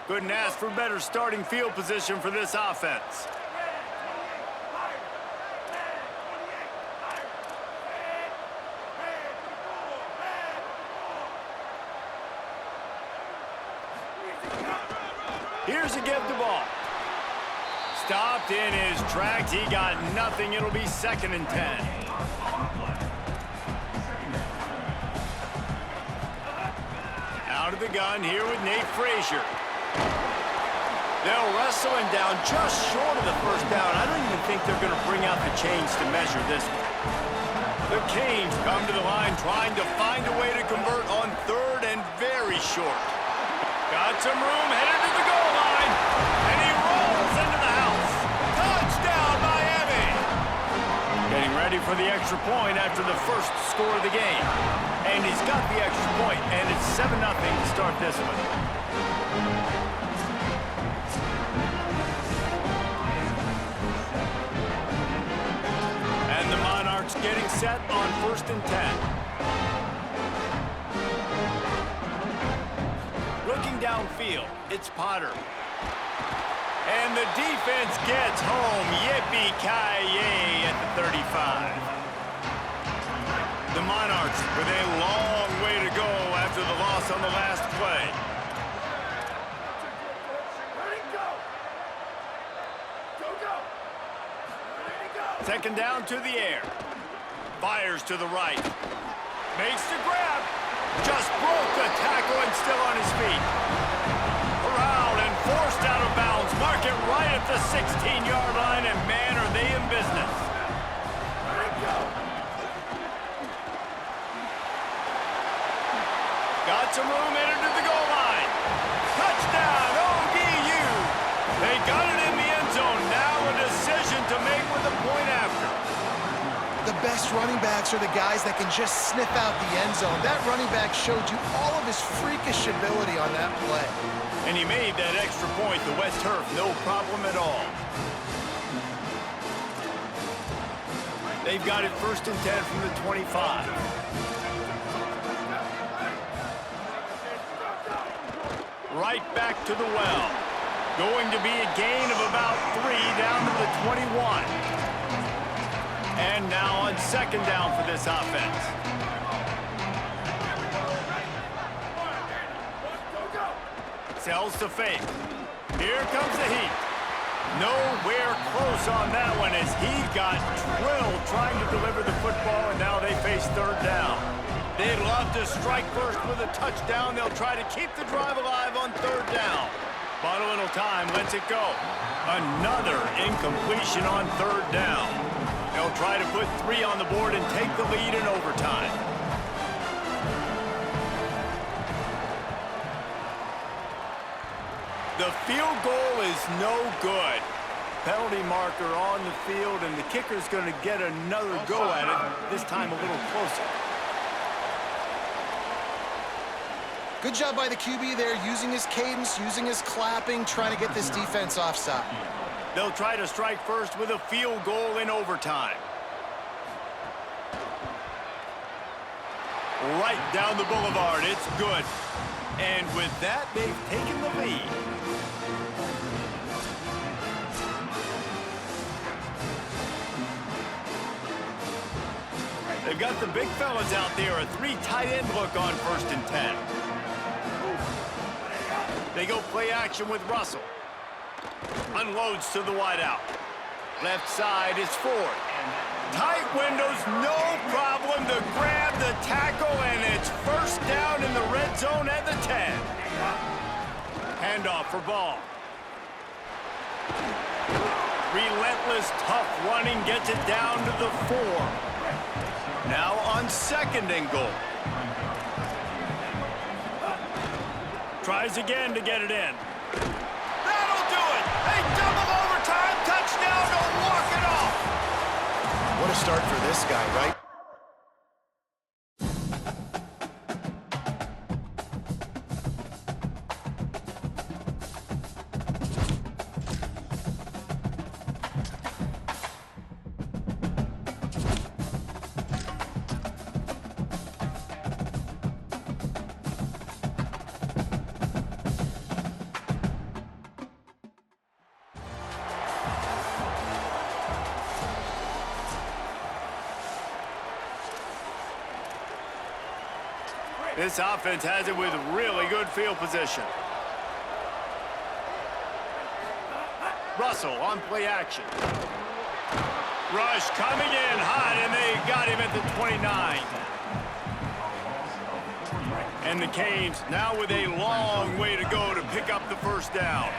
Couldn't ask for better starting field position for this offense. Here's a give the ball. Stopped in his tracks. He got nothing. It'll be 2nd and 10. Out of the gun here with Nate Frazier. They'll wrestle him down just short of the first down. I don't even think they're going to bring out the chains to measure this one. The Canes come to the line trying to find a way to convert on 3rd and very short. Got some room, headed to the goal line, and he rolls into the house. Touchdown, Miami! Getting ready for the extra point after the first score of the game. And he's got the extra point, and it's 7-0 to start this one. And the Monarchs getting set on 1st and 10. Looking downfield, it's Potter. And the defense gets home. Yippee-ki-yay at the 35. The Monarchs with a long way to go after the loss on the last play. Second down to the air. Fires to the right. Makes the grab. Just broke the tackle and still on his feet. Around and forced out of bounds. Mark it right at the 16-yard line, and man, are they in business. Got some room, entered to the goal line. Touchdown, ODU. They got it in the end zone. Now a decision to make with a point after. The best running backs are the guys that can just sniff out the end zone. That running back showed you all of his freakish ability on that play. And he made that extra point, the wet turf, no problem at all. They've got it 1st and 10 from the 25. Right back to the well. Going to be a gain of about 3 down to the 21. And now on 2nd down for this offense. Sells to fake. Here comes the heat. Nowhere close on that one as he got drilled trying to deliver the football, and now they face 3rd down. They'd love to strike first with a touchdown. They'll try to keep the drive alive on 3rd down. But a little time lets it go. Another incompletion on 3rd down. They'll try to put 3 on the board and take the lead in overtime. The field goal is no good. Penalty marker on the field, and the kicker's going to get another go at it, this time a little closer. Good job by the QB there, using his cadence, using his clapping, trying to get this defense offside. They'll try to strike first with a field goal in overtime. Right down the boulevard, it's good. And with that, they've taken the lead. They've got the big fellas out there, a 3 tight end look on 1st and 10. They go play action with Russell. Unloads to the wideout. Left side is Ford. Tight windows, no problem to grab the tackle, and it's 1st down in the red zone at the 10. Handoff for Ball. Relentless, tough running gets it down to the 4. Now on 2nd and goal. Tries again to get it in. That'll do it! A double overtime touchdown to walk it off! What a start for this guy, right? This offense has it with really good field position. Russell on play action. Rush coming in hot, and they got him at the 29. And the Canes now with a long way to go to pick up the first down.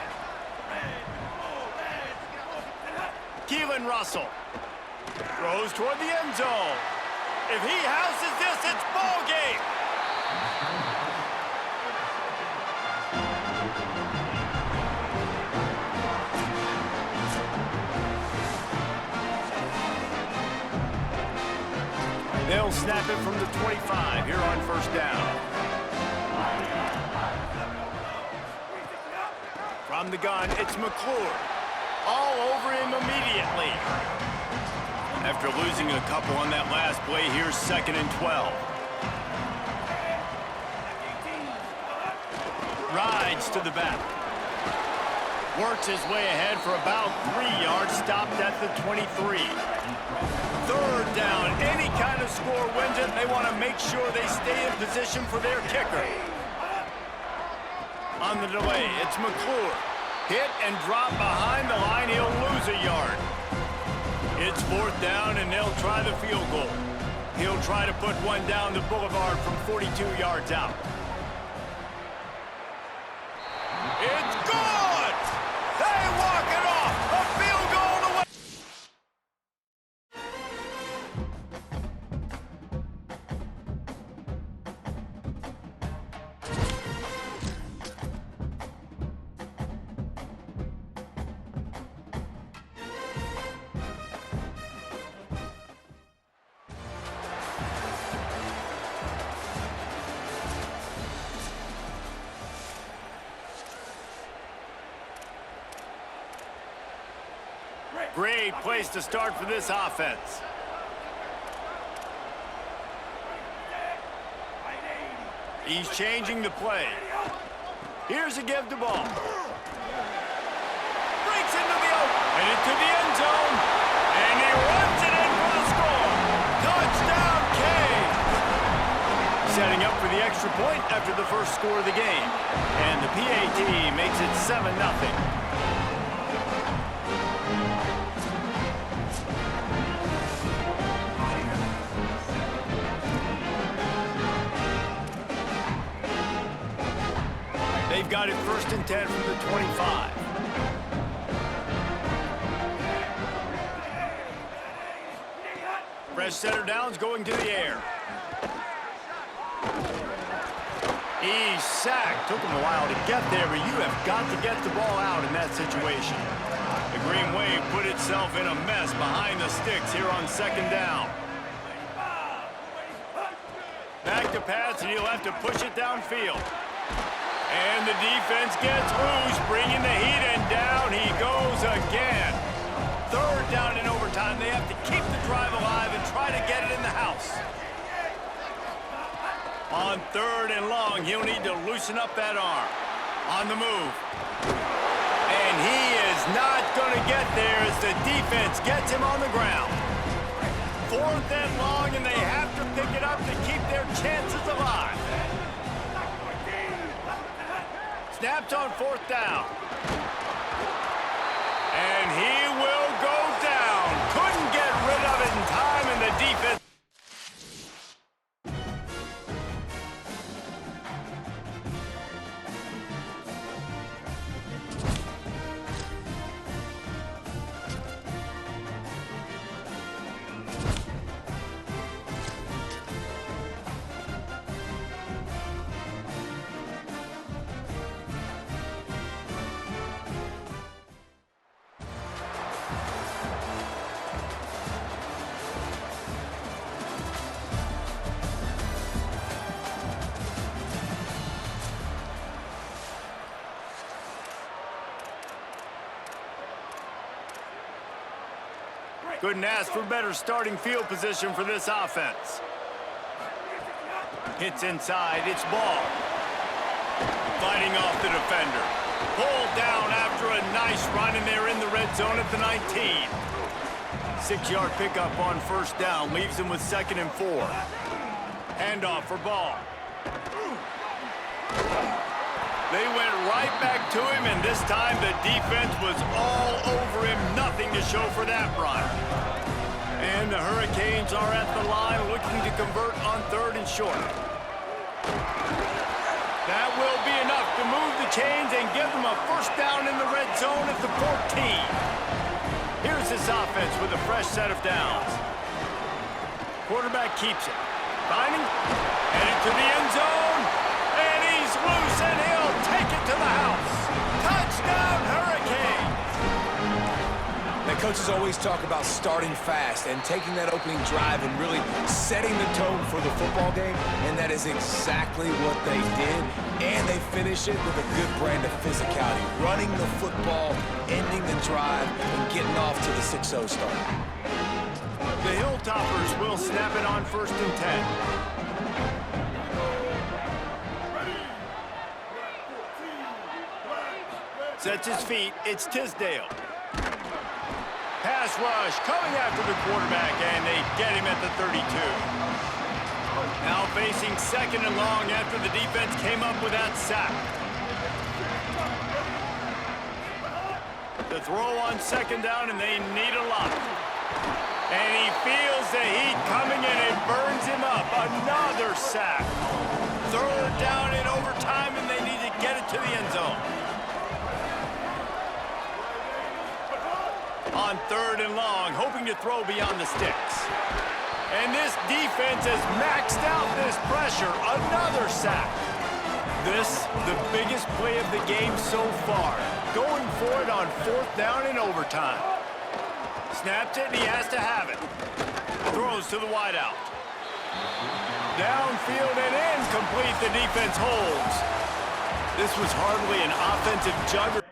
Keelan Russell throws toward the end zone. If he houses this, it's ball game. They'll snap it from the 25 here on first down. From the gun, it's McClure. All over him immediately. After losing a couple on that last play, here's 2nd and 12. Rides to the back. Works his way ahead for about 3 yards, stopped at the 23. 3rd down, any kind of score wins it. They want to make sure they stay in position for their kicker. On the delay, it's McClure. Hit and drop behind the line, he'll lose a yard. It's 4th down, and they'll try the field goal. He'll try to put one down the boulevard from 42 yards out. It's good! They walk it off! A field goal away! Great place to start for this offense. He's changing the play. Here's a give to ball. Breaks into the open, and into the end zone. And he runs it in for the score. Touchdown, Canes! Setting up for the extra point after the first score of the game. And the PAT makes it 7-0. They've got it 1st and 10 from the 25. Fresh center downs going to the air. He's sacked. Took him a while to get there, but you have got to get the ball out in that situation. The Green Wave put itself in a mess behind the sticks here on 2nd down. Back to pass, and he'll have to push it downfield. And the defense gets loose, bringing the heat, and down he goes again. 3rd down in overtime. They have to keep the drive alive and try to get it in the house. On 3rd and long, he'll need to loosen up that arm. On the move. And he is not going to get there as the defense gets him on the ground. 4th and long, and they have to pick it up to keep their chances alive. Snapped on 4th down. And he will go down. Couldn't get rid of it in time, and the defense. Couldn't ask for better starting field position for this offense. Hits inside, it's Ball. Fighting off the defender. Pulled down after a nice run, and they're in the red zone at the 19. 6-yard pickup on 1st down, leaves him with 2nd and 4. Handoff for Ball. They went right back to him, and this time the defense was all over him. Nothing to show for that run. And the Hurricanes are at the line looking to convert on 3rd and short. That will be enough to move the chains and give them a first down in the red zone at the 14. Here's this offense with a fresh set of downs. Quarterback keeps it. Finding, headed to the end zone, and he's loose, and he'll take it to the house. Touchdown, Hurricanes! The coaches always talk about starting fast and taking that opening drive and really setting the tone for the football game, and that is exactly what they did, and they finish it with a good brand of physicality, running the football, ending the drive, and getting off to the 6-0 start. The Hilltoppers will snap it on 1st and 10. Sets his feet, it's Tisdale. Pass rush coming after the quarterback, and they get him at the 32. Now facing 2nd and long after the defense came up with that sack. The throw on 2nd down, and they need a lot. And he feels the heat coming, and it burns him up. Another sack. 3rd down in overtime, and they need to get it to the end zone. On 3rd and long, hoping to throw beyond the sticks. And this defense has maxed out this pressure. Another sack. This, the biggest play of the game so far. Going for it on 4th down in overtime. Snaps it, and he has to have it. Throws to the wideout. Downfield and incomplete. The defense holds. This was hardly an offensive juggernaut.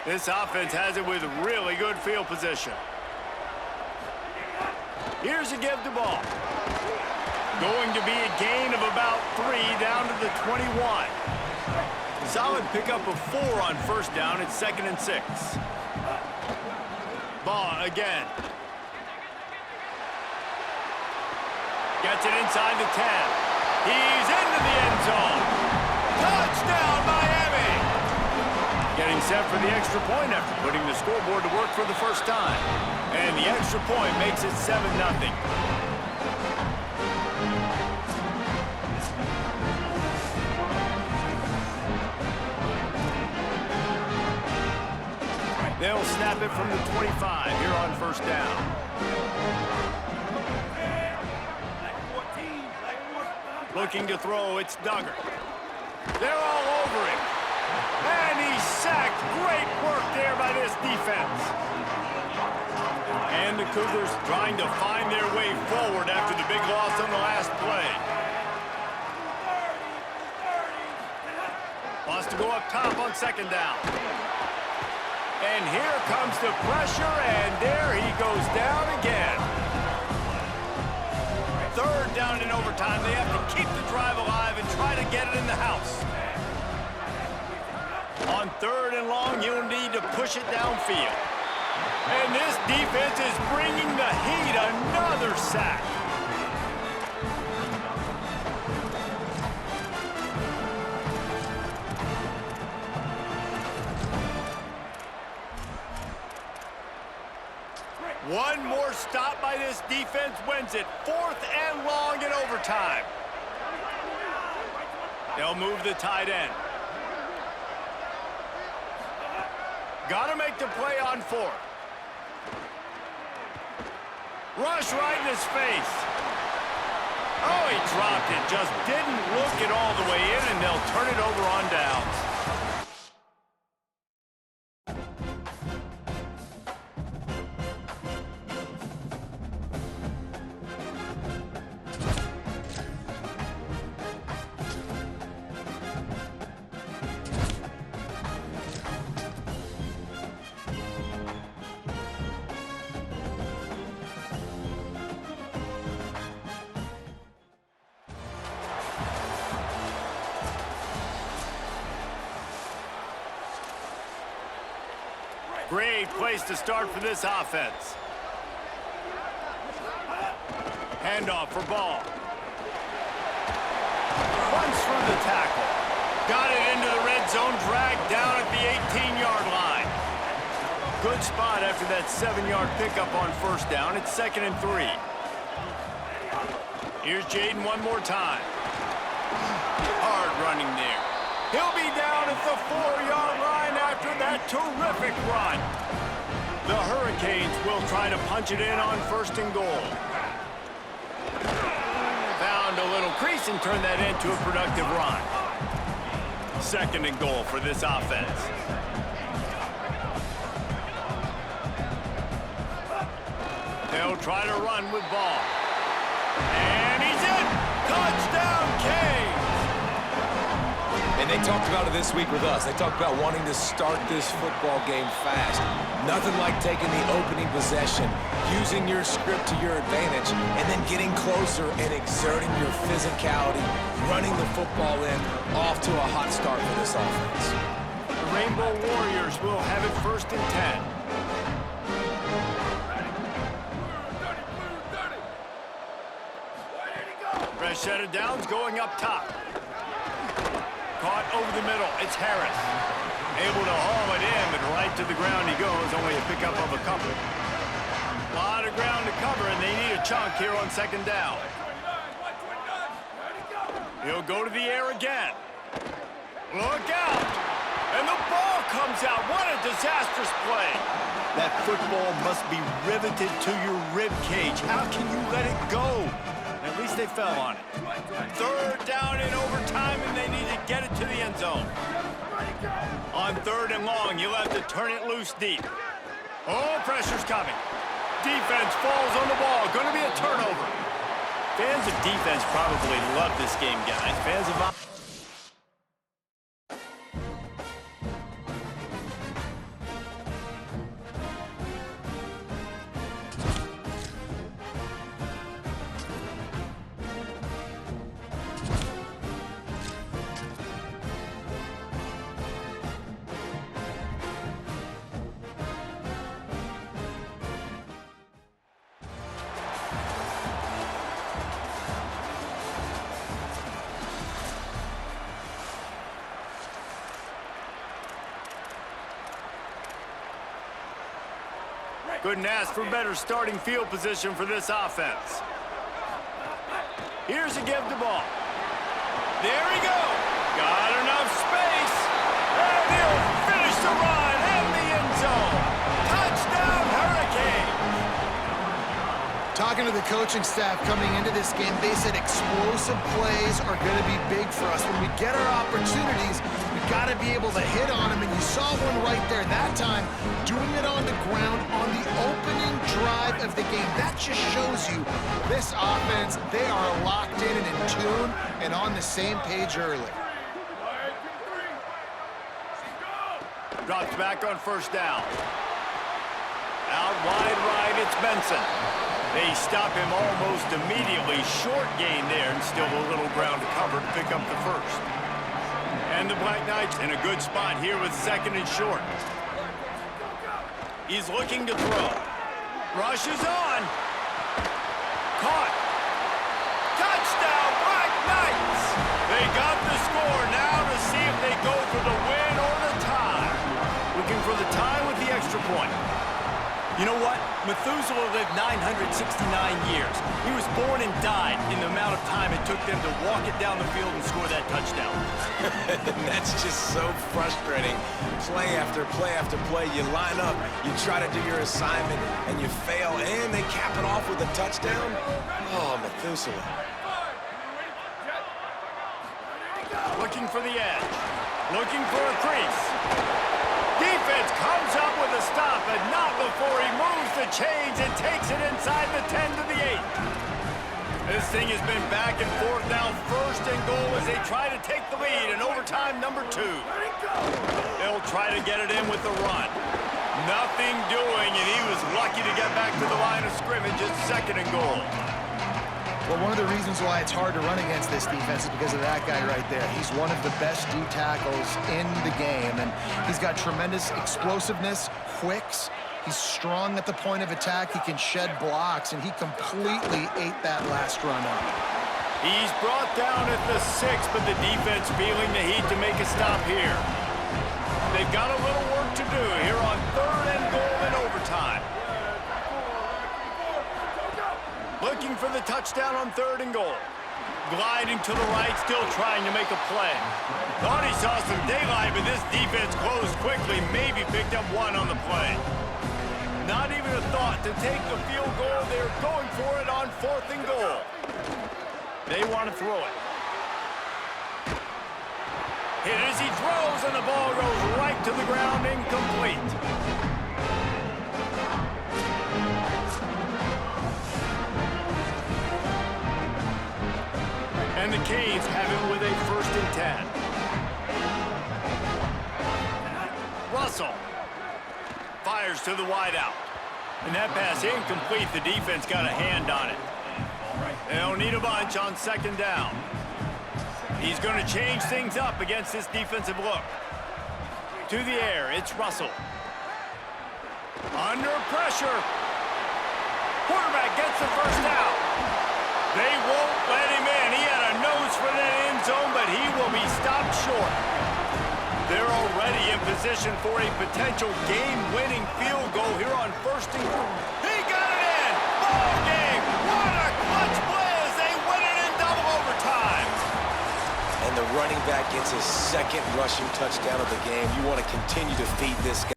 This offense has it with really good field position. Here's a give the ball. Going to be a gain of about 3 down to the 21. Solid pickup of 4 on 1st down. It's 2nd and 6. Ball again. Gets it inside the 10. He's into the end zone. Touchdown, Miami! Getting set for the extra point after putting the scoreboard to work for the first time. And the extra point makes it 7-0. They'll snap it from the 25 here on 1st down. Looking to throw, it's Duggar. They're all over him. And he's sacked. Great work there by this defense. And the Cougars trying to find their way forward after the big loss on the last play. Wants to go up top on 2nd down. And here comes the pressure, and there he goes down again. 3rd down in overtime. They have to keep the drive alive and try to get it in the house. On 3rd and long, you'll need to push it downfield. And this defense is bringing the heat. Another sack. One more stop by this defense wins it. 4th and long in overtime. They'll move the tight end. Got to make the play on 4th. Rush right in his face. Oh, he dropped it. Just didn't look it all the way in, and they'll turn it over on downs. Great place to start for this offense. Handoff for ball. Runs through the tackle. Got it into the red zone, dragged down at the 18-yard line. Good spot after that 7-yard pickup on first down. It's 2nd and 3. Here's Jaden one more time. Hard running there. He'll be down at the 4-yard line after that terrific run. The Hurricanes will try to punch it in on 1st and goal. Found a little crease and turned that into a productive run. 2nd and goal for this offense. They'll try to run with ball. And he's in! Touchdown, Canes! And they talked about it this week with us. They talked about wanting to start this football game fast. Nothing like taking the opening possession, using your script to your advantage, and then getting closer and exerting your physicality, running the football in, off to a hot start for this offense. The Rainbow Warriors will have it 1st and 10. Fresh set of downs going up top. Caught over the middle. It's Harris. Able to haul it in, but right to the ground he goes. Only a pickup of a couple. A lot of ground to cover, and they need a chunk here on 2nd down. He'll go to the air again. Look out! And the ball comes out. What a disastrous play. That football must be riveted to your rib cage. How can you let it go? At least they fell on it. 3rd down in overtime, and they need to get it to the end zone. On 3rd and long, you'll have to turn it loose deep. Oh, pressure's coming. Defense falls on the ball. Going to be a turnover. Fans of defense probably love this game, guys. Fans of... Couldn't ask for better starting field position for this offense. Here's a give the ball. There he goes. Got enough space. And he'll finish the run in the end zone. Touchdown, Hurricanes. Talking to the coaching staff coming into this game, they said explosive plays are going to be big for us. When we get our opportunities, we got to be able to hit on them, and you saw one right there that time, doing it on the ground on the opening drive of the game. That just shows you this offense, they are locked in and in tune and on the same page early. Drops back on 1st down. Out wide right, it's Benson. They stop him almost immediately. Short gain there, and still a little ground to cover to pick up the 1st. And the Black Knights in a good spot here with 2nd and short. He's looking to throw. Rushes on. Caught. Touchdown, Black Knights! They got the score now to see if they go for the win or the tie. Looking for the tie with the extra point. You know what? Methuselah lived 969 years. He was born and died in the amount of time it took them to walk it down the field and score that touchdown. That's just so frustrating. Play after play after play, you line up, you try to do your assignment, and you fail, and they cap it off with a touchdown? Oh, Methuselah. Looking for the edge. Looking for a crease. Defense comes up with a stop, but not before he moves the chains and takes it inside the 10 to the 8. This thing has been back and forth now, 1st and goal as they try to take the lead in overtime number 2. They'll try to get it in with the run. Nothing doing, and he was lucky to get back to the line of scrimmage at 2nd and goal. Well, one of the reasons why it's hard to run against this defense is because of that guy right there. He's one of the best D tackles in the game, and he's got tremendous explosiveness, quicks. He's strong at the point of attack. He can shed blocks, and he completely ate that last run up. He's brought down at the 6, but the defense feeling the heat to make a stop here. They've got a little work to do here on 3rd and goal in overtime. Looking for the touchdown on 3rd and goal. Gliding to the right, still trying to make a play. Thought he saw some daylight, but this defense closed quickly, maybe picked up 1 on the play. Not even a thought to take the field goal. They're going for it on 4th and goal. They want to throw it. Hit as he throws, and the ball goes right to the ground, incomplete. And the Canes have it with a 1st and 10. Russell fires to the wideout. And that pass incomplete. The defense got a hand on it. They don't need a bunch on 2nd down. He's going to change things up against this defensive look. To the air, it's Russell. Under pressure. Quarterback gets the 1st down. They won't let him in. He had a nose for that end zone, but he will be stopped short. They're already in position for a potential game-winning field goal here on 1st and goal. He got it in! Ball game! What a clutch play as they win it in double overtime! And the running back gets his 2nd rushing touchdown of the game. You want to continue to feed this guy.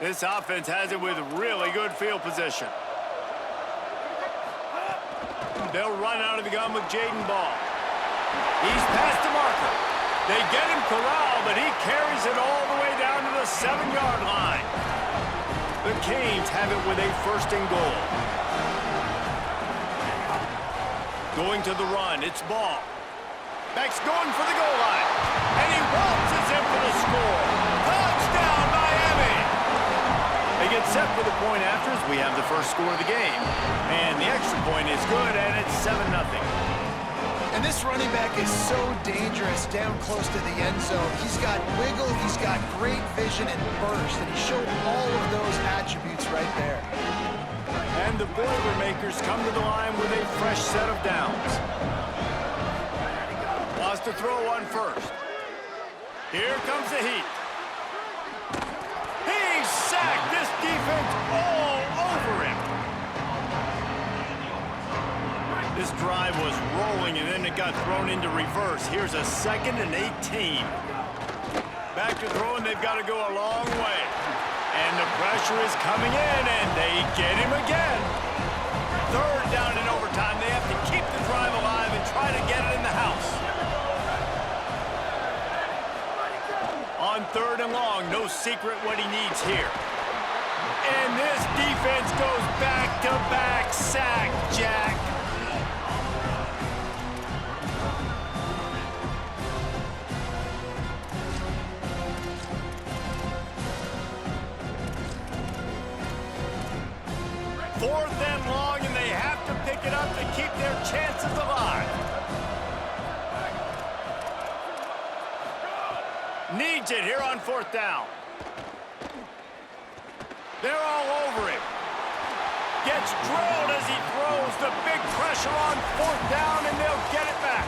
This offense has it with really good field position. They'll run out of the gun with Jaden Ball. He's past the marker. They get him corralled, but he carries it all the way down to the 7-yard line. The Canes have it with a 1st and goal. Going to the run, it's Ball. Beck's going for the goal line. And he waltzes in for the score. Touchdown, Miami! They get set for the point after as we have the 1st score of the game. And the extra point is good, and it's 7-0. And this running back is so dangerous down close to the end zone. He's got wiggle, he's got great vision and burst, and he showed all of those attributes right there. And the Boilermakers come to the line with a fresh set of downs. Lost to throw on 1st. Here comes the heat. He's sacked. This defense all over him. This drive was rolling, and then it got thrown into reverse. Here's a 2nd and 18. Back to throwing. They've got to go a long way. And the pressure is coming in, and they get him again. 3rd down in overtime. They have to keep the drive alive and try to get it in the house. On 3rd and long, no secret what he needs here. And this defense goes back-to-back sack, Jack. Fourth and long, and they have to pick it up to keep their chances alive. Needs it here on 4th down. They're all over him. Gets drilled as he throws. The big pressure on 4th down, and they'll get it back.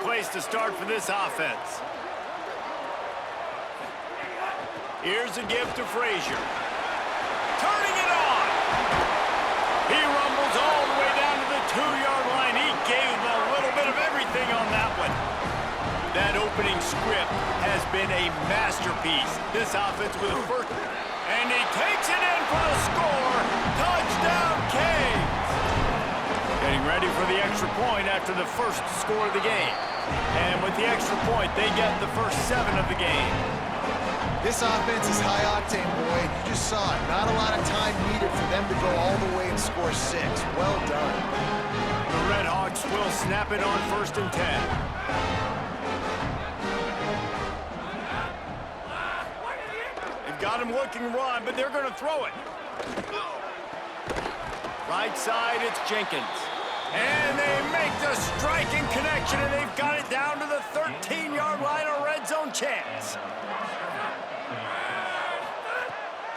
place to start for this offense. Here's a give to Frazier. Turning it on. He rumbles all the way down to the 2-yard line. He gave him a little bit of everything on that one. That opening script has been a masterpiece. This offense with a first. And he takes it in for a score. Touchdown, Canes. Getting ready for the extra point after the first score of the game. And with the extra point, they get the first 7 of the game. This offense is high octane, Boyd. You just saw it. Not a lot of time needed for them to go all the way and score 6. Well done. The Red Hawks will snap it on 1st and 10. They've got him looking run, but they're going to throw it. Right side, it's Jenkins. And they make the striking connection, and they've got it down to the 13-yard line, a red zone chance.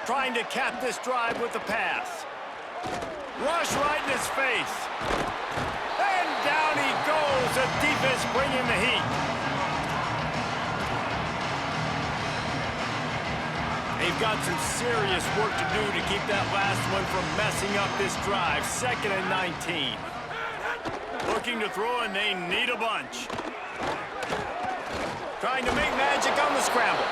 Trying to cap this drive with the pass. Rush right in his face. And down he goes. The defense bringing the heat. They've got some serious work to do to keep that last one from messing up this drive. 2nd and 19. Looking to throw, and they need a bunch. Trying to make magic on the scramble.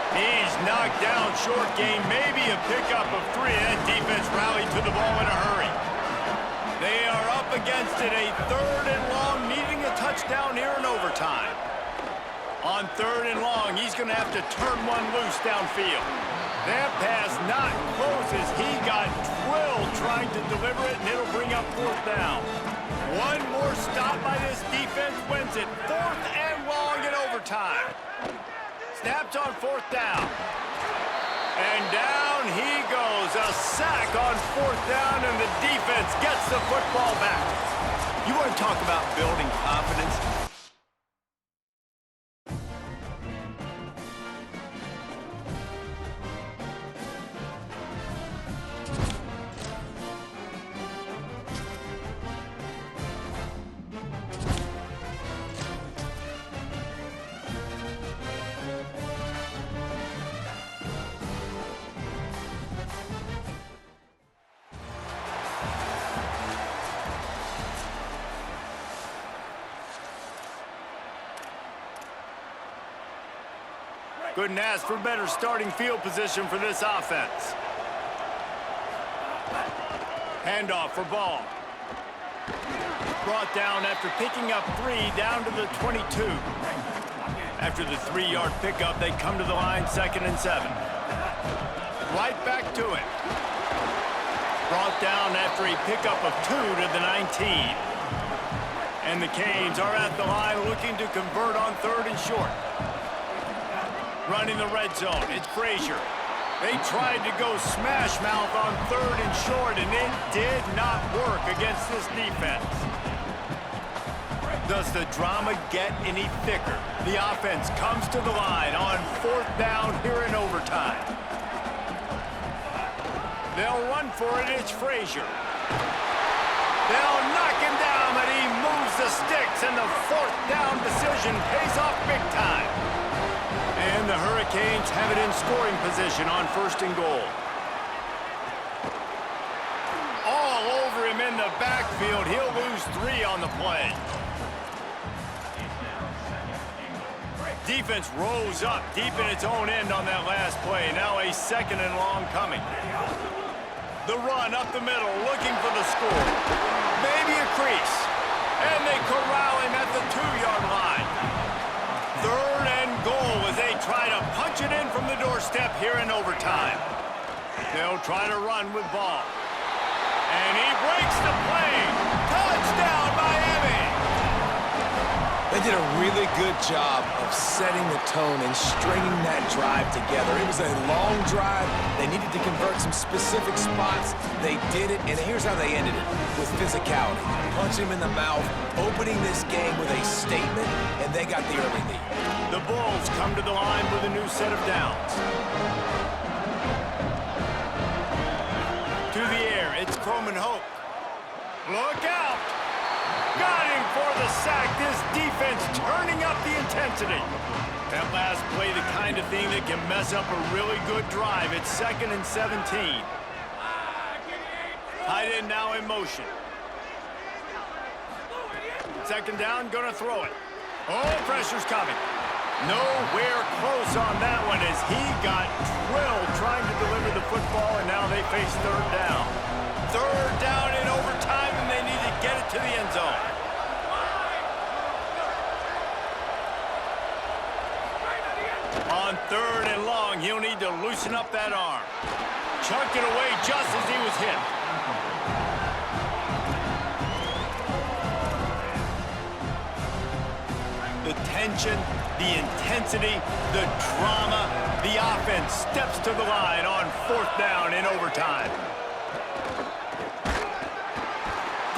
He's knocked down short game, maybe a pickup of 3. That defense rallied to the ball in a hurry. They are up against it, a 3rd and long, needing a touchdown here in overtime. On 3rd and long, he's going to have to turn one loose downfield. That pass not closes. He got drilled trying to deliver it, and it'll bring up 4th down. One more stop by this defense wins it. 4th and long in overtime. Snaps on 4th down. And down he goes. A sack on 4th down, and the defense gets the football back. You want to talk about building confidence? Couldn't ask for better starting field position for this offense. Handoff for Ball. Brought down after picking up 3 down to the 22. After the 3-yard pickup, they come to the line 2nd and 7. Right back to it. Brought down after a pickup of 2 to the 19. And the Canes are at the line looking to convert on 3rd and short. Running the red zone, it's Frazier. They tried to go smash mouth on 3rd and short, and it did not work against this defense. Does the drama get any thicker? The offense comes to the line on 4th down here in overtime. They'll run for it, it's Frazier. They'll knock him down, but he moves the sticks, and the 4th down decision pays off big time. And the Hurricanes have it in scoring position on 1st and goal. All over him in the backfield. He'll lose 3 on the play. Defense rose up deep in its own end on that last play. Now a 2nd and long coming. The run up the middle, looking for the score. Maybe a crease. And they corral him at the 2-yard line. 3rd and goal as they try to punch it in from the doorstep here in overtime. They'll try to run with Ball. And he breaks the play. Touchdown, Miami! They did a really good job of setting the tone and stringing that drive together. It was a long drive. They needed to convert some specific spots. They did it, and here's how they ended it, with physicality. Punching him in the mouth, opening this game with a statement, and they got the early lead. The Bulls come to the line with a new set of downs. To the air, it's Croman Hope. Look out! Got him for the sack. This defense turning up the intensity. That last play, the kind of thing that can mess up a really good drive. It's 2nd and 17. Tight end now in motion. 2nd down, gonna throw it. Oh, pressure's coming. Nowhere close on that one as he got drilled trying to deliver the football, and now they face 3rd down. 3rd down in overtime, and they need to get it to the end zone. On 3rd and long, he'll need to loosen up that arm. Chucked it away just as he was hit. The tension, the intensity, the drama, the offense steps to the line on 4th down in overtime.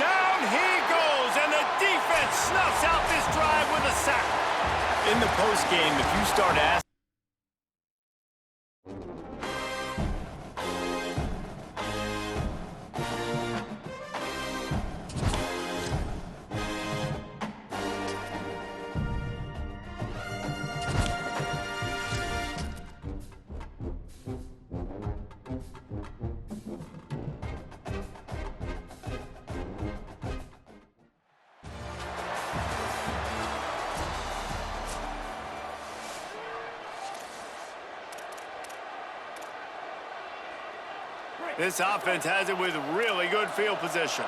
Down he goes, and the defense snuffs out this drive with a sack. In the postgame, if you start asking, this offense has it with really good field position.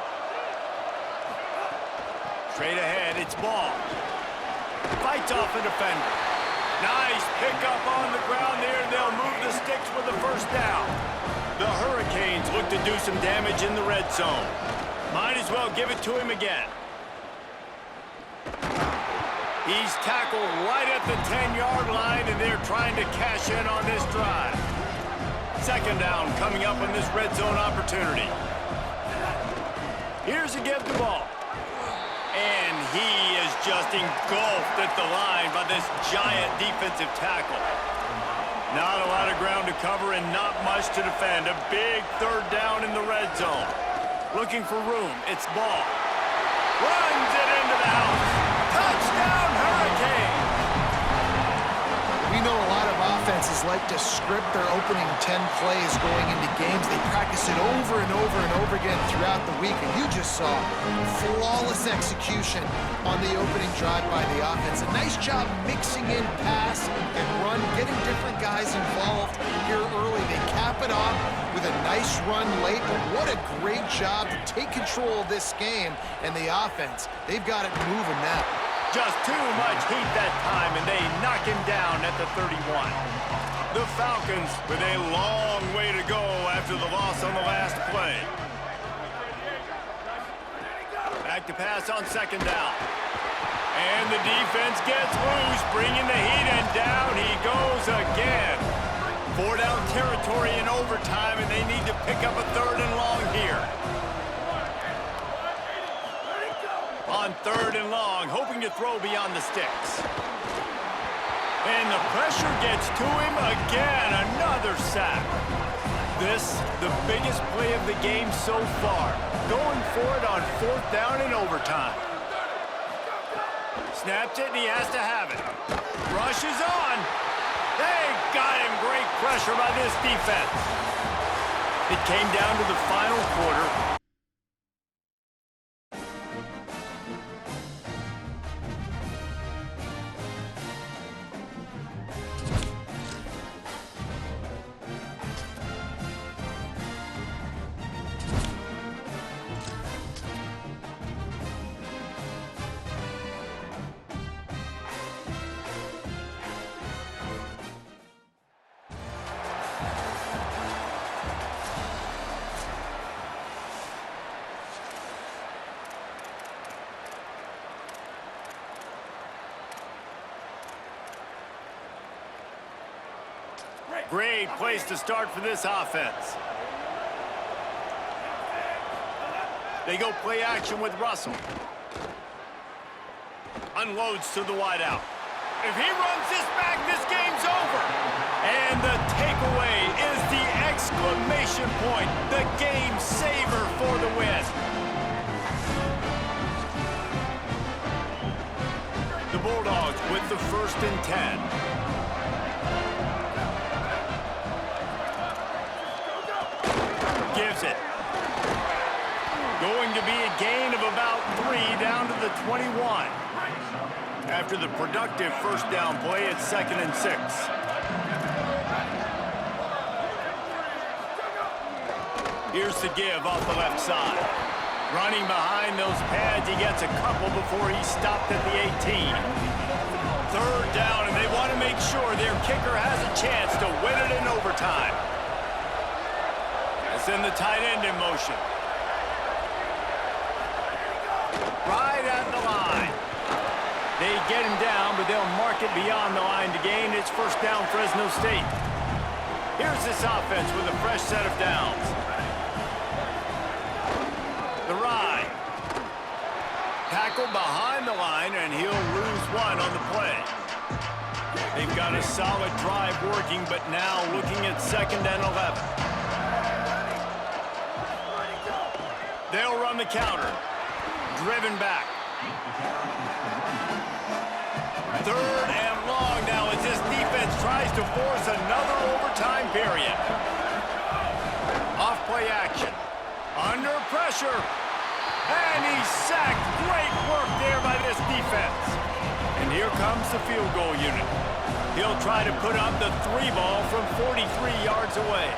Straight ahead, it's Ball. Fights off a defender. Nice pickup on the ground there. They'll move the sticks with the 1st down. The Hurricanes look to do some damage in the red zone. Might as well give it to him again. He's tackled right at the 10-yard line, and they're trying to cash in on this drive. 2nd down coming up on this red zone opportunity. Here's a give the ball. And he is just engulfed at the line by this giant defensive tackle. Not a lot of ground to cover and not much to defend. A big 3rd down in the red zone. Looking for room. It's Ball. Runs it into the house. Touchdown, Hurricanes! We know a lot of offenses like to script their opening 10 plays going into games. They practice it over and over and over again throughout the week, and you just saw flawless execution on the opening drive by the offense. A nice job mixing in pass and run, getting different guys involved here early. They cap it off with a nice run late, but what a great job to take control of this game. And the offense, they've got it moving now. Just too much heat that time, and they knock him down at the 31. The Falcons with a long way to go after the loss on the last play. Back to pass on 2nd down. And the defense gets loose, bringing the heat, and down he goes again. 4 down territory in overtime, and they need to pick up a 3rd and long here. On 3rd and long, hoping to throw beyond the sticks. And the pressure gets to him again. Another sack. This, the biggest play of the game so far. Going for it on 4th down in overtime. Snaps it, and he has to have it. Rushes on. They got him. Great pressure by this defense. It came down to the final quarter. Great place to start for this offense. They go play action with Russell. Unloads to the wideout. If he runs this back, this game's over. And the takeaway is the exclamation point, the game saver for the win. Bulldogs with the 1st and 10. Gives it. Going to be a gain of about 3 down to the 21. After the productive first down play, it's 2nd and 6. Here's the give off the left side. Running behind those pads, he gets a couple before he's stopped at the 18. 3rd down, and they want to make sure their kicker has a chance to win it in overtime. Send the tight end in motion. Right at the line. They get him down, but they'll mark it beyond the line to gain. It's 1st down, Fresno State. Here's this offense with a fresh set of downs. The ride. Tackled behind the line, and he'll lose 1 on the play. They've got a solid drive working, but now looking at 2nd and 11. They'll run the counter. Driven back. 3rd and long now as this defense tries to force another overtime period. Off-play action. Under pressure. And he's sacked. Great work there by this defense. And here comes the field goal unit. He'll try to put up the 3 ball from 43 yards away.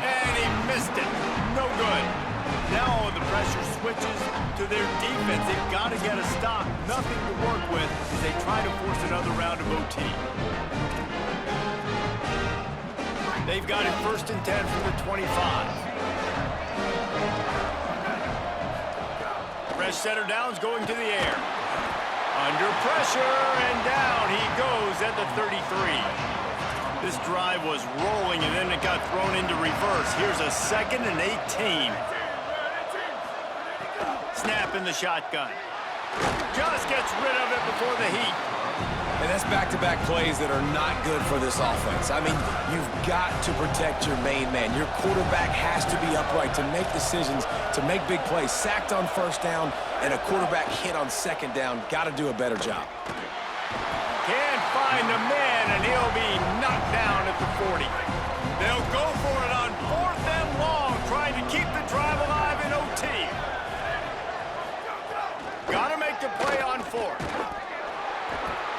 And he missed it. No good. Now the pressure switches to their defense. They've got to get a stop. Nothing to work with as they try to force another round of OT. They've got it 1st and 10 from the 25. Fresh setter down's going to the air. Under pressure, and down he goes at the 33. This drive was rolling, and then it got thrown into reverse. Here's a 2nd and 18. Snap in the shotgun. Just gets rid of it before the heat. And that's back-to-back plays that are not good for this offense. I mean, you've got to protect your main man. Your quarterback has to be upright to make decisions, to make big plays. Sacked on 1st down, and a quarterback hit on 2nd down. Got to do a better job. Can't find the man, and he'll be knocked down at the 40. They'll go for it on 4th and long, trying to keep the drive alive in OT. Got to make the play on 4th.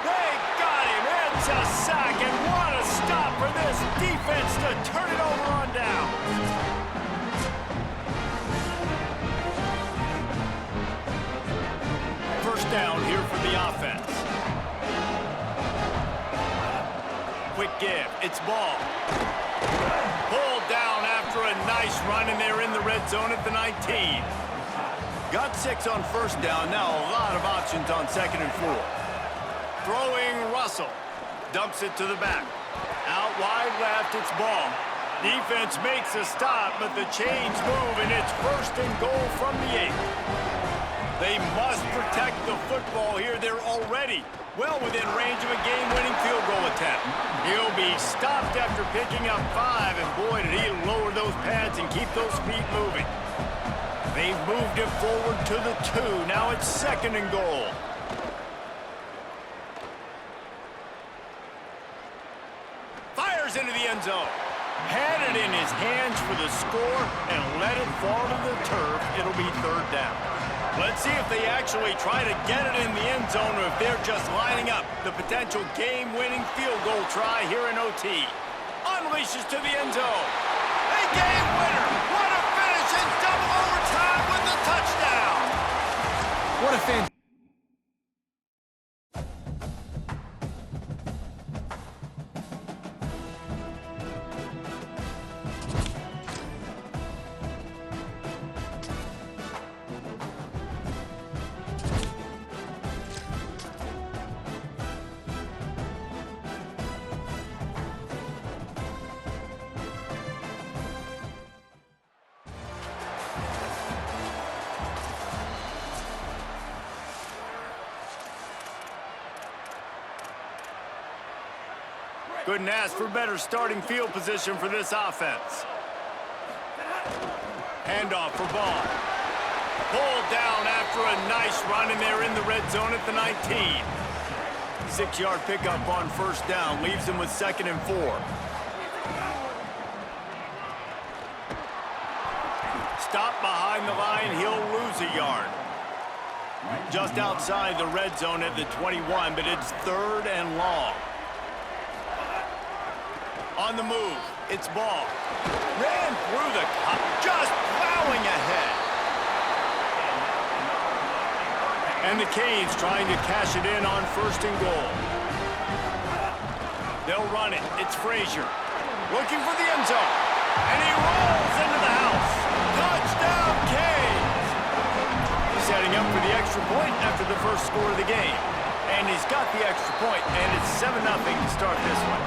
They got him. It's a sack, and what a stop for this defense to turn it over on down. First down here for the offense. Quick give. It's ball. Pulled down after a nice run, and they're in the red zone at the 19. Got 6 on 1st down. Now a lot of options on 2nd and 4. Throwing Russell. Dumps it to the back. Out wide left, it's ball. Defense makes a stop, but the chains move, and it's 1st and goal from the 8. They must protect the football here. They're already well within range of a game-winning field goal attempt. He'll be stopped after picking up 5, and boy, did he lower those pads and keep those feet moving. They've moved it forward to the 2. Now it's 2nd and goal. Fires into the end zone. Had it in his hands for the score and let it fall to the turf. It'll be 3rd down. Let's see if they actually try to get it in the end zone or if they're just lining up the potential game-winning field goal try here in OT. Unleashes to the end zone. A game winner. What a finish in double overtime with the touchdown. What a fantastic. Couldn't ask for better starting field position for this offense. Handoff for ball. Pulled down after a nice run, and they're in the red zone at the 19. 6-yard pickup on first down leaves them with 2nd and 4. Stop behind the line, he'll lose a yard. Just outside the red zone at the 21, but it's 3rd and long. On the move, it's Ball. Ran through the cup, just plowing ahead. And the Canes trying to cash it in on 1st and goal. They'll run it. It's Frazier. Looking for the end zone. And he rolls into the house. Touchdown, Canes! Setting up for the extra point after the first score of the game. And he's got the extra point, and it's 7-0 to start this one.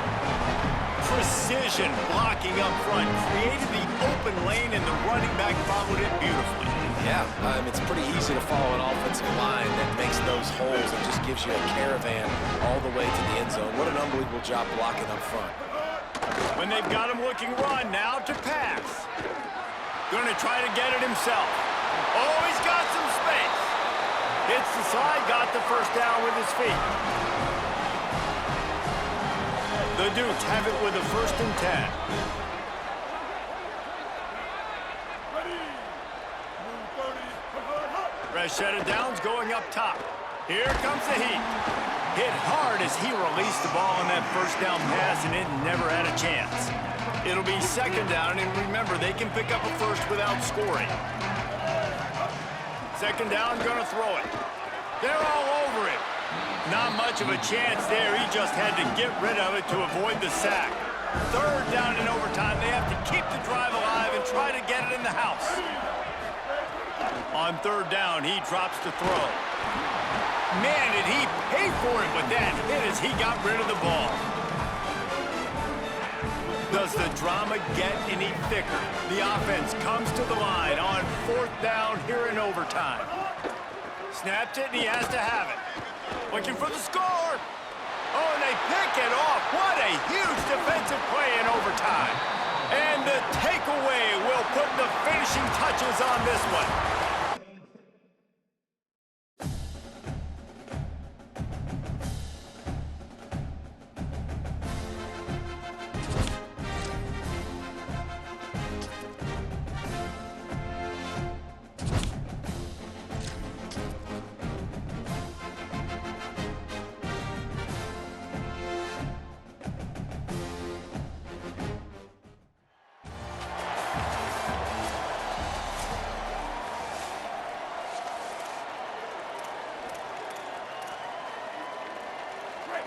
Precision blocking up front. Created the open lane, and the running back followed it beautifully. Yeah, it's pretty easy to follow an offensive line that makes those holes and just gives you a caravan all the way to the end zone. What an unbelievable job blocking up front. When they've got him looking run, now to pass. Going to try to get it himself. Oh, he's got some space. Hits the side, got the first down with his feet. The Dukes have it with a 1st and 10. Fresh set of downs going up top. Here comes the heat. Hit hard as he released the ball on that first down pass, and it never had a chance. It'll be 2nd down, and remember, they can pick up a first without scoring. 2nd down, gonna throw it. They're all over him. Not much of a chance there. He just had to get rid of it to avoid the sack. 3rd down in overtime. They have to keep the drive alive and try to get it in the house. On 3rd down, he drops to throw. Man, did he pay for it with that hit as he got rid of the ball. Does the drama get any thicker? The offense comes to the line on 4th down here in overtime. Snapped it, and he has to have it. Looking for the score. Oh, and they pick it off. What a huge defensive play in overtime. And the takeaway will put the finishing touches on this one.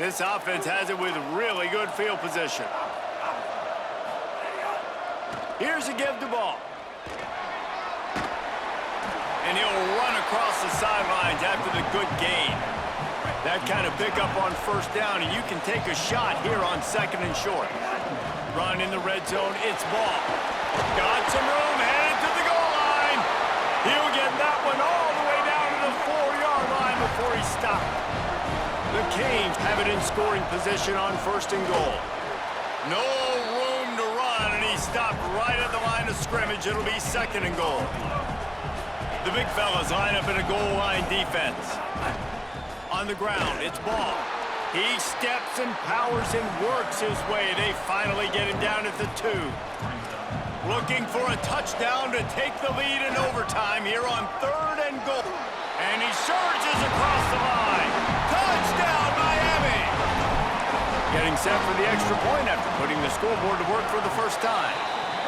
This offense has it with really good field position. Here's a give to Ball. And he'll run across the sidelines after the good gain. That kind of pickup on 1st down, and you can take a shot here on 2nd and short. Run in the red zone, it's Ball. Got some room, headed to the goal line. He'll get that one all the way down to the 4-yard line before he stopped. The Canes have it in scoring position on 1st and goal. No room to run, and he stopped right at the line of scrimmage. It'll be 2nd and goal. The big fellas line up in a goal line defense. On the ground, it's Ball. He steps and powers and works his way. They finally get him down at the 2. Looking for a touchdown to take the lead in overtime here on 3rd and goal. And he surges across the line. Touchdown, Miami! Getting set for the extra point after putting the scoreboard to work for the first time.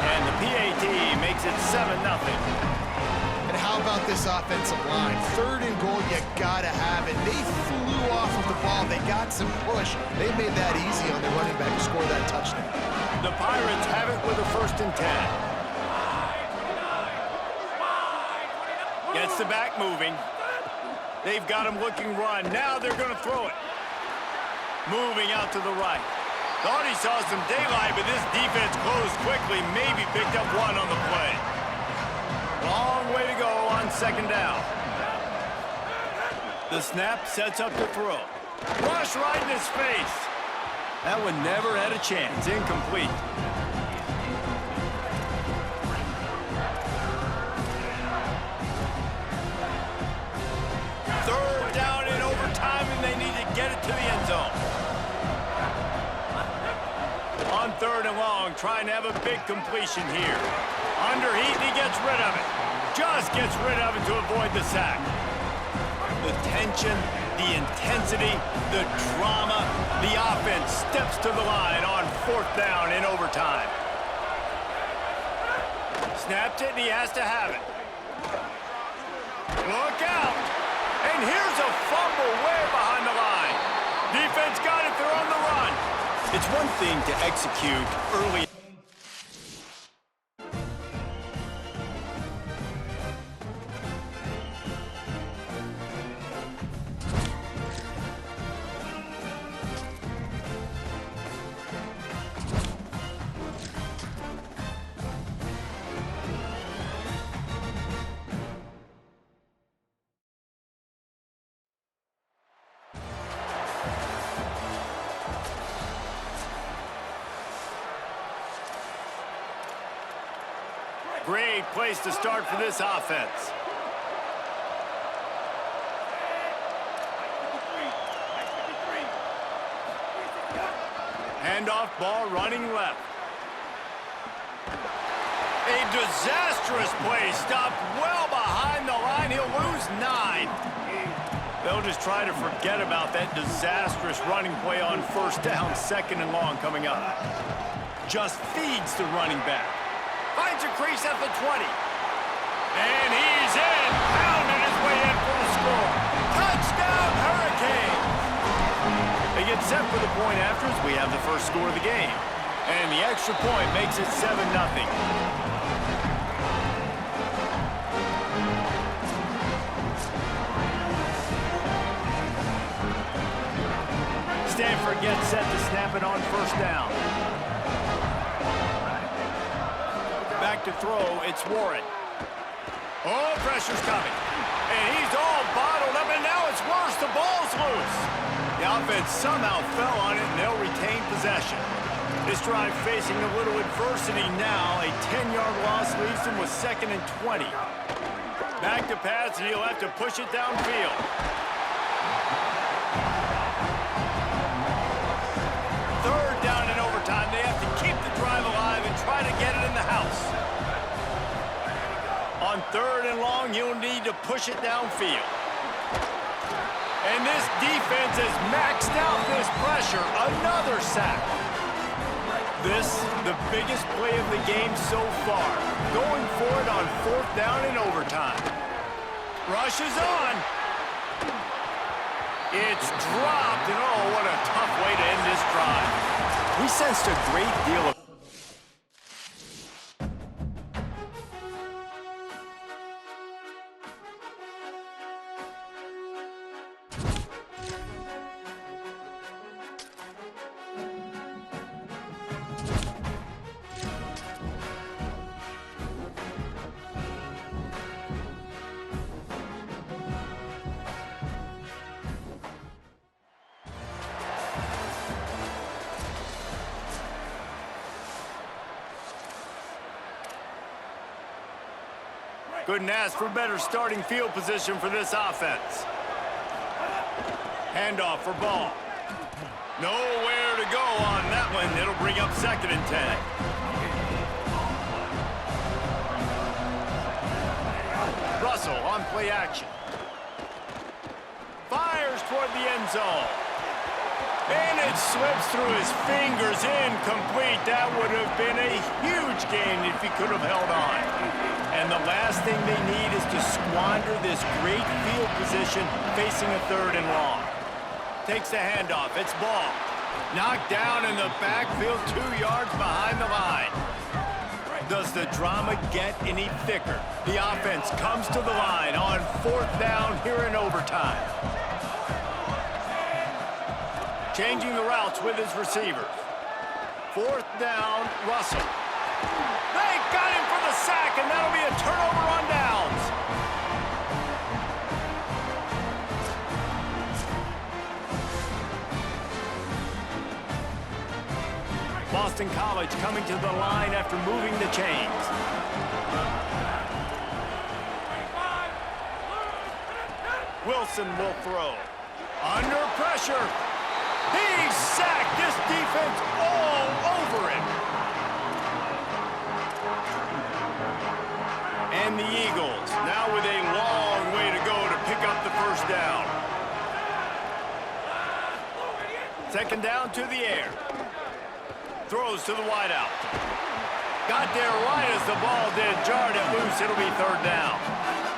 And the PAT makes it 7-0. And how about this offensive line? 3rd and goal, you gotta have it. They flew off of the ball. They got some push. They made that easy on the running back to score that touchdown. The Pirates have it with a 1st and 10. Gets the back moving. They've got him looking run. Now they're going to throw it. Moving out to the right. Thought he saw some daylight, but this defense closed quickly. Maybe picked up one on the play. Long way to go on 2nd down. The snap sets up the throw. Rush right in his face. That one never had a chance. Incomplete. third and long, trying to have a big completion here. Under heat, he gets rid of it. Just gets rid of it to avoid the sack. The tension, the intensity, the drama, the offense steps to the line on fourth down in overtime. Snaps it, and he has to have it. Look out! And here's a fumble way behind the line. Defense got it, they're on the run. It's one thing to execute early. Great place to start for this offense. Handoff ball running left. A disastrous play stopped well behind the line. He'll lose 9. They'll just try to forget about that disastrous running play on first down, second and long coming up. Just feeds the running back. Finds a crease at the 20. And he's in. Pounding his way in for the score. Touchdown, Hurricanes! They get set for the point after as we have the first score of the game. And the extra point makes it 7-0. Stanford gets set to snap it on first down. Back to throw, it's Warren. Oh, pressure's coming. And he's all bottled up, and now it's worse. The ball's loose. The offense somehow fell on it, and they'll retain possession. This drive facing a little adversity now. A 10-yard loss leaves them with 2nd and 20. Back to pass, and he'll have to push it downfield. Third down in overtime. They have to keep the drive alive and try to get it in the house. On third and long, you'll need to push it downfield. And this defense has maxed out this pressure. Another sack. This, the biggest play of the game so far. Going for it on fourth down in overtime. Rush is on. It's dropped, and oh, what a tough way to end this drive. We sensed a great deal of couldn't ask for better starting field position for this offense. Handoff for Ball. Nowhere to go on that one. It'll bring up 2nd and 10. Russell on play action. Fires toward the end zone. And it slips through his fingers, incomplete. That would have been a huge gain if he could have held on. And the last thing they need is to squander this great field position facing a third and long. Takes the handoff, it's Ball. Knocked down in the backfield, 2 yards behind the line. Does the drama get any thicker? The offense comes to the line on fourth down here in overtime. Changing the routes with his receivers. Fourth down, Russell. They got him for the sack, and that'll be a turnover on downs. Boston College coming to the line after moving the chains. Wilson will throw. Under pressure. He's sacked. This defense all over him. and the Eagles, now with a long way to go to pick up the first down. Second down to the air. Throws to the wideout. Got there right as the ball did. Jarred it loose. It'll be third down.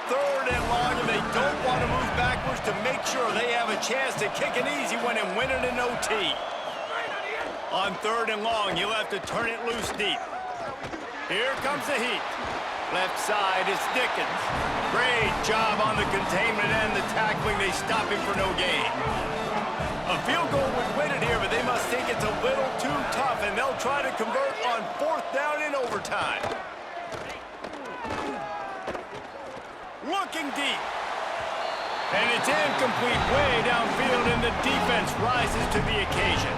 Third and long, and they don't want to move backwards to make sure they have a chance to kick an easy one and win it in OT. On third and long, you'll have to turn it loose deep. Here comes the heat. Left side is Dickens. Great job on the containment and the tackling. They stop him for no gain. A field goal would win it here, but they must think it's a little too tough, and they'll try to convert on fourth down in overtime. Looking deep. And it's incomplete way downfield, and the defense rises to the occasion.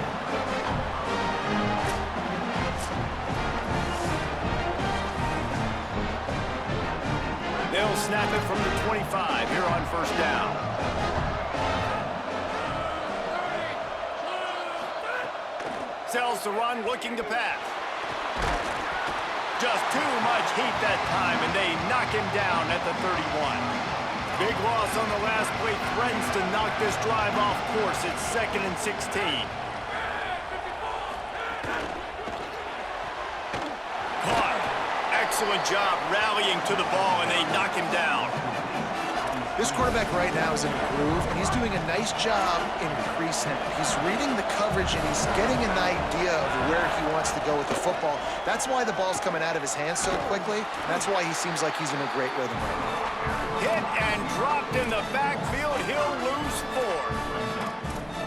They'll snap it from the 25 here on first down. Sells the run, looking to pass. Just too much heat that time, and they knock him down at the 31. Big loss on the last play, threatens to knock this drive off course. It's 2nd and 16. Caught. Excellent job rallying to the ball, and they knock him down. This quarterback right now is in a groove, and he's doing a nice job in pre-snap. He's reading the coverage, and he's getting an idea of where he wants to go with the football. That's why the ball's coming out of his hands so quickly. That's why he seems like he's in a great rhythm right now. Hit and dropped in the backfield. He'll lose 4.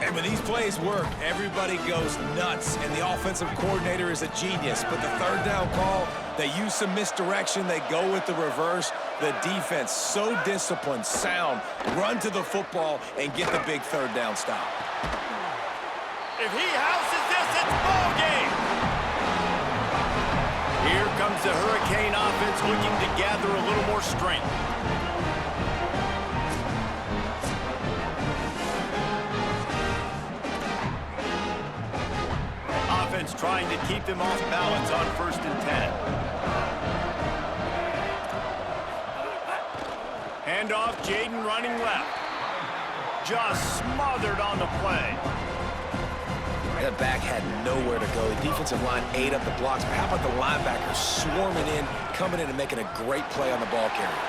And when these plays work, everybody goes nuts, and the offensive coordinator is a genius. But the third down call, they use some misdirection. They go with the reverse. The defense, so disciplined, sound, run to the football and get the big third down stop. If he houses this, it's ball game. Here comes the Hurricane offense looking to gather a little more strength. Offense trying to keep them off balance on 1st and 10. Handoff, Jaden running left. Just smothered on the play. The back had nowhere to go. The defensive line ate up the blocks. But how about the linebackers swarming in, coming in and making a great play on the ball carrier?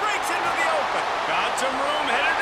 Breaks into the open. Got some room, headed